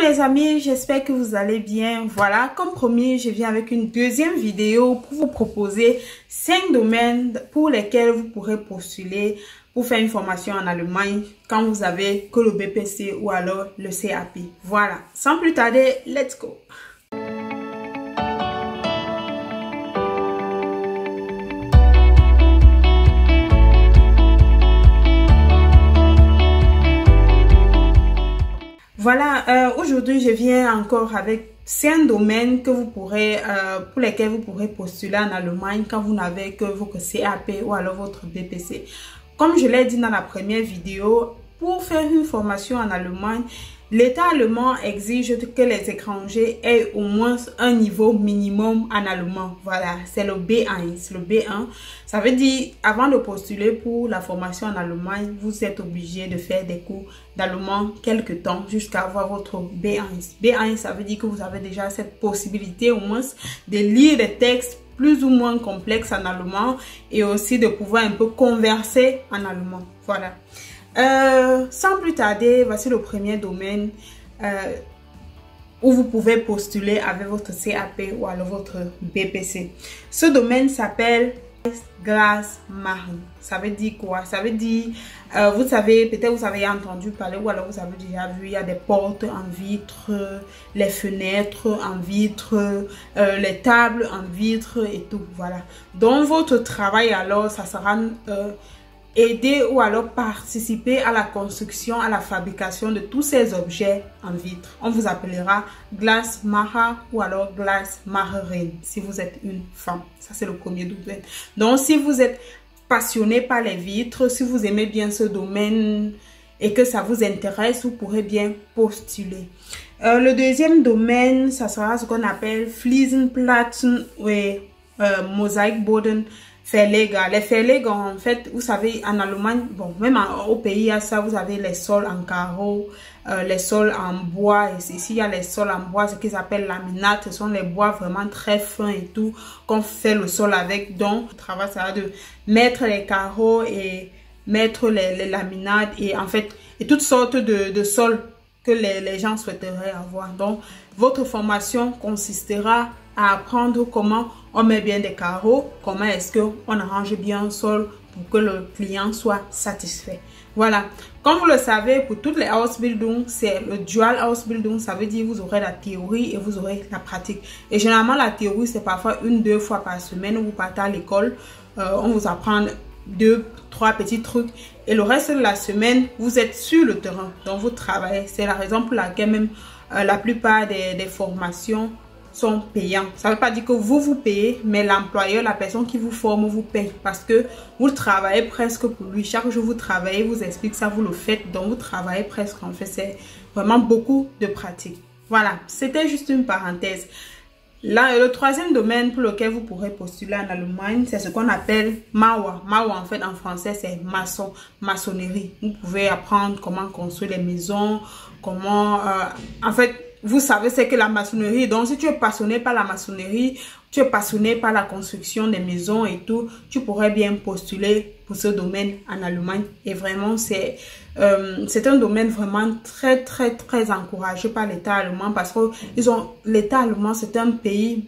les amis, j'espère que vous allez bien. Voilà, comme promis, je viens avec une deuxième vidéo pour vous proposer 5 domaines pour lesquels vous pourrez postuler pour faire une formation en Allemagne quand vous avez que le BPC ou alors le CAP. Voilà, sans plus tarder, let's go! Voilà, aujourd'hui je viens encore avec 5 domaines que vous pourrez, pour lesquels vous pourrez postuler en Allemagne quand vous n'avez que votre CAP ou alors votre BPC. Comme je l'ai dit dans la première vidéo, pour faire une formation en Allemagne, l'État allemand exige que les étrangers aient au moins un niveau minimum en allemand. Voilà, c'est le B1. Le B1, ça veut dire, avant de postuler pour la formation en Allemagne, vous êtes obligé de faire des cours d'allemand quelque temps jusqu'à avoir votre B1. B1, ça veut dire que vous avez déjà cette possibilité au moins de lire des textes plus ou moins complexes en allemand et aussi de pouvoir un peu converser en allemand. Voilà. Sans plus tarder, voici le premier domaine où vous pouvez postuler avec votre CAP ou alors votre BPC. Ce domaine s'appelle Glasmachen. Ça veut dire quoi? Ça veut dire, vous savez, peut-être vous avez entendu parler ou alors vous avez déjà vu, il y a des portes en vitre, les fenêtres en vitre, les tables en vitre et tout. Voilà. Donc votre travail alors, ça sera aider ou alors participer à la construction, à la fabrication de tous ces objets en vitre. On vous appellera Glasmacher ou alors Glasmacherin si vous êtes une femme. Ça, c'est le premier domaine. Donc, si vous êtes passionné par les vitres, si vous aimez bien ce domaine et que ça vous intéresse, vous pourrez bien postuler. Le deuxième domaine, ça sera ce qu'on appelle Fliesenplatten et Mosaikboden. Verleger. Les Verleger, en fait, vous savez, en Allemagne, bon, même au pays, il y a ça, vous avez les sols en carreau, les sols en bois. Et ici, il y a les sols en bois, ce qu'ils appellent laminate. Ce sont les bois vraiment très fins et tout, qu'on fait le sol avec. Donc, le travail, ça va de mettre les carreaux et mettre les laminates et en fait, et toutes sortes de sols que les gens souhaiteraient avoir. Donc, votre formation consistera à apprendre comment on met bien des carreaux, comment est-ce qu'on arrange bien un sol pour que le client soit satisfait. Voilà. Comme vous le savez, pour toutes les Ausbildung, c'est le Dual Ausbildung, ça veut dire vous aurez la théorie et vous aurez la pratique. Et généralement, la théorie, c'est parfois 1-2 fois par semaine où vous partez à l'école, on vous apprend 2-3 petits trucs et le reste de la semaine, vous êtes sur le terrain, donc vous travaillez. C'est la raison pour laquelle même la plupart des formations sont payants. Ça ne veut pas dire que vous payez, mais l'employeur, la personne qui vous forme, vous paye parce que vous travaillez presque pour lui. Chaque jour, vous travaillez, vous explique ça, vous le faites, donc vous travaillez presque. En fait, c'est vraiment beaucoup de pratique. Voilà, c'était juste une parenthèse. Là, le troisième domaine pour lequel vous pourrez postuler en Allemagne, c'est ce qu'on appelle Mauer. Mauer, en fait, en français, c'est maçonnerie. Vous pouvez apprendre comment construire les maisons, comment, en fait, vous savez c'est que la maçonnerie. Donc, si tu es passionné par la maçonnerie, tu es passionné par la construction des maisons et tout, tu pourrais bien postuler pour ce domaine en Allemagne. Et vraiment, c'est un domaine vraiment très encouragé par l'État allemand parce que l'État allemand, c'est un pays,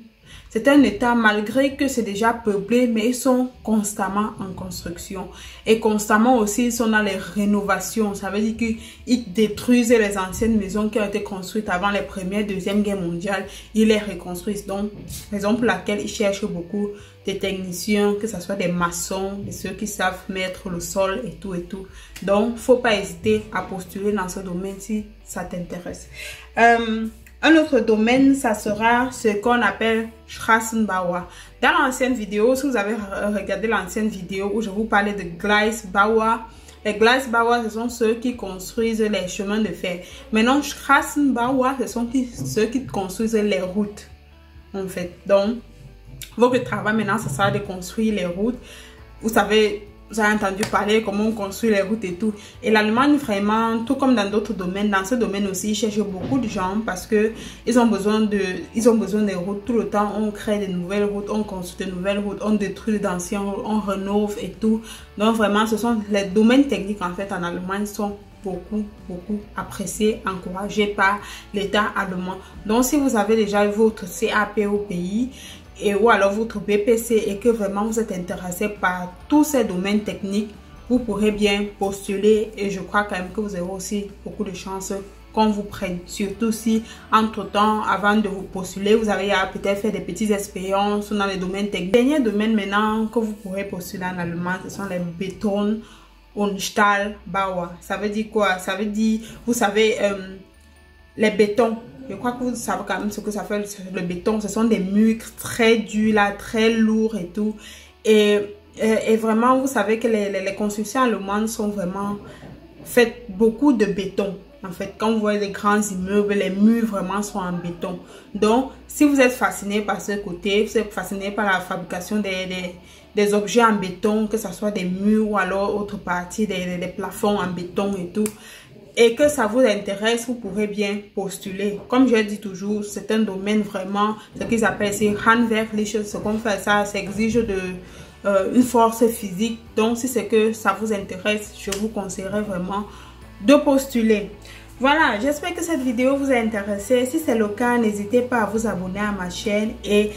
c'est un État malgré que c'est déjà peuplé, mais ils sont constamment en construction. Et constamment aussi, ils sont dans les rénovations. Ça veut dire qu'ils détruisent les anciennes maisons qui ont été construites avant les premières, deuxième guerre mondiale. Ils les reconstruisent. Donc, raison pour laquelle ils cherchent beaucoup de techniciens, que ce soit des maçons, de ceux qui savent mettre le sol et tout et tout. Donc, faut pas hésiter à postuler dans ce domaine si ça t'intéresse. Un autre domaine, ça sera ce qu'on appelle Straßenbauer. Dans l'ancienne vidéo, si vous avez regardé l'ancienne vidéo où je vous parlais de Gleisbauer, les Gleisbauer, ce sont ceux qui construisent les chemins de fer. Maintenant, Straßenbauer, ce sont ceux qui construisent les routes, en fait. Donc, votre travail maintenant, ce sera de construire les routes. Vous savez, vous avez entendu parler comment on construit les routes et tout. Et l'Allemagne, vraiment, tout comme dans d'autres domaines, dans ce domaine aussi, ils cherchent beaucoup de gens parce que ils ont besoin des routes. Tout le temps, on crée de nouvelles routes, on construit de nouvelles routes, on détruit d'anciennes routes, on rénove et tout. Donc vraiment, ce sont les domaines techniques en fait en Allemagne sont beaucoup apprécié, encouragé par l'État allemand. Donc si vous avez déjà votre CAP au pays ou alors votre BPC et que vraiment vous êtes intéressé par tous ces domaines techniques, vous pourrez bien postuler et je crois quand même que vous aurez aussi beaucoup de chances qu'on vous prenne. Surtout si entre-temps, avant de vous postuler, vous avez peut-être fait des petites expériences dans les domaines techniques. Le dernier domaine maintenant que vous pourrez postuler en allemand, ce sont les Beton und Stahlbauer. Ça veut dire quoi? Ça veut dire, vous savez, les bétons. Je crois que vous savez quand même ce que ça fait le béton. Ce sont des murs très durs, là, très lourds et tout. Et vraiment, vous savez que les constructions allemandes sont vraiment faites beaucoup de béton. En fait, quand vous voyez les grands immeubles, les murs vraiment sont en béton. Donc, si vous êtes fasciné par ce côté, vous êtes fasciné par la fabrication des objets en béton, que ce soit des murs ou alors autre partie, des plafonds en béton et tout, et que ça vous intéresse, vous pourrez bien postuler. Comme je dis toujours, c'est un domaine vraiment, ce qu'ils appellent ici handwerklich, ce qu'on fait ça exige une force physique. Donc, si c'est que ça vous intéresse, je vous conseillerais vraiment de postuler. Voilà, j'espère que cette vidéo vous a intéressé. Si c'est le cas, n'hésitez pas à vous abonner à ma chaîne et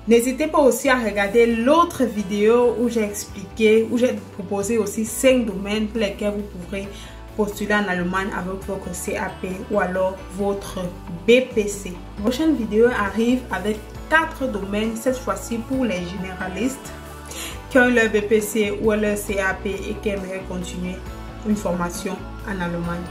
n'hésitez pas aussi à regarder l'autre vidéo où j'ai expliqué, où j'ai proposé aussi 5 domaines pour lesquels vous pourrez postuler en Allemagne avec votre CAP ou alors votre BPC. La prochaine vidéo arrive avec 4 domaines, cette fois-ci pour les généralistes qui ont leur BPC ou leur CAP et qui aimeraient continuer une formation en Allemagne.